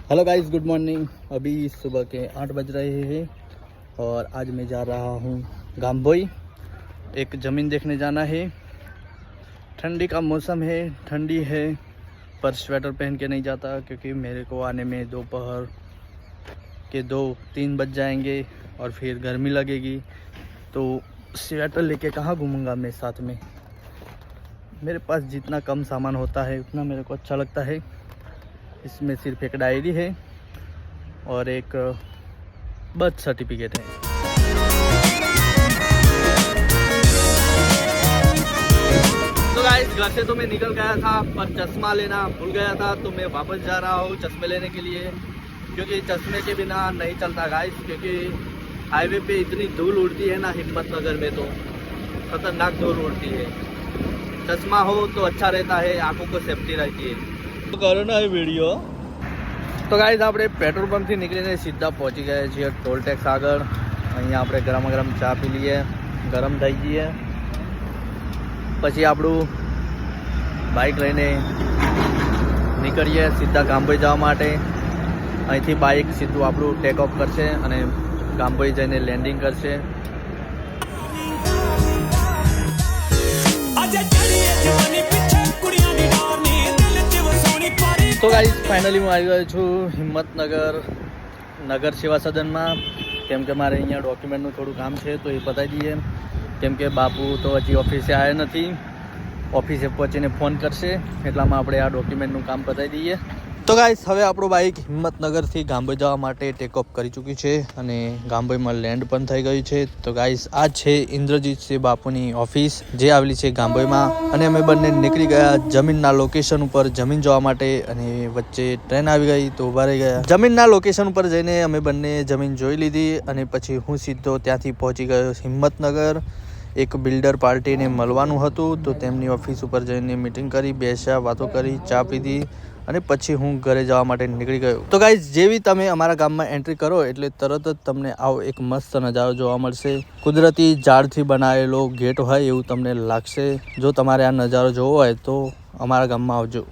Hello guys, good morning. अभी सुबह के 8 बज रहे हैं और आज मैं जा रहा हूँ गांबोई। एक ज़मीन देखने जाना है। ठंडी का मौसम है, ठंडी है, पर स्वेटर पहन के नहीं जाता क्योंकि मेरे को आने में दोपहर के 2-3 बज जाएंगे और फिर गर्मी लगेगी। तो स्वेटर लेके कहाँ घूमूंगा मैं साथ में। मेरे पास जितना कम सामान होता है उतना मेरे को अच्छा लगता है। इसमें सिर्फ एक डायरी है और एक बर्थ सर्टिफिकेट है। तो गाइस, घर से तो मैं निकल गया था पर चश्मा लेना भूल गया था, तो मैं वापस जा रहा हूँ चश्मे लेने के लिए, क्योंकि चश्मे के बिना नहीं चलता गाइस। क्योंकि हाईवे पे इतनी धूल उड़ती है ना, हिम्मतनगर में तो खतरनाक धूल उड़ती है। चश्मा हो तो अच्छा रहता है, आंखों को सेफ्टी रहती है। तो करो ना ये वीडियो। तो गाइस, આપણે પેટ્રોલ પંપથી નીકળીને સીધા પહોંચી ગયા છીએ ટોલ ટેક્સ આગળ। અહીંયા આપણે ગરમ ગરમ ચા પી લઈએ, ગરમ થઈ જઈએ, પછી આપણું બાઇક લઈને નીકળીએ સીધા ગાંભોઈ જવા માટે। અહીંથી બાઇક સીધું આપણું ટેક ઓફ કરશે અને ગાંભોઈ જઈને લેન્ડિંગ કરશે। तो गाइस, फाइनली मैं આવી ગયો છું હિંમતનગર નગર સેવા સદનમાં, કેમ કે મારે અહીંયા ડોક્યુમેન્ટનું થોડું કામ છે તો એ પતાવી દઈએ, કેમ કે બાપુ તો હજી ઓફિસે આવ્યા નથી। ઓફિસે પહોંચીને ફોન કરશે, એટલામાં આપણે આ ડોક્યુમેન્ટનું કામ પતાવી દઈએ। તો ગાઈસ, હવે આપણું બાઇક હિંમતનગરથી ગાંભોઈ જવા માટે ટેક ઓફ કરી ચૂકી છે અને ગાંભોઈમાં લેન્ડ પણ થઈ ગયું છે। તો ગાઈસ, આ છે ઇન્દ્રજીતસિંહ બાપુની ઓફિસ જે આવેલી છે ગાંભોઈમાં, અને અમે બંને નીકળી ગયા જમીનના લોકેશન ઉપર જમીન જોવા માટે, અને વચ્ચે ટ્રેન આવી ગઈ તો ઊભા રહી ગયા। જમીનના લોકેશન ઉપર જઈને અમે બંને જમીન જોઈ લીધી અને પછી હું સીધો ત્યાંથી પહોંચી ગયો હિંમતનગર। એક બિલ્ડર પાર્ટીને મળવાનું હતું તો તેમની ઓફિસ ઉપર જઈને મિટિંગ કરી, બેસ્યા, વાતો કરી, ચા પીધી અને પછી હું ઘરે જવા માટે નીકળી ગયો। તો ગાઈઝ, જેવી તમે અમારા ગામમાં એન્ટ્રી કરો એટલે તરત જ તમને આવો એક મસ્ત નજારો જોવા મળશે। કુદરતી ઝાડથી બનાવેલો ગેટ હોય એવું તમને લાગશે। જો તમારે આ નજારો જોવો હોય તો અમારા ગામમાં આવજો।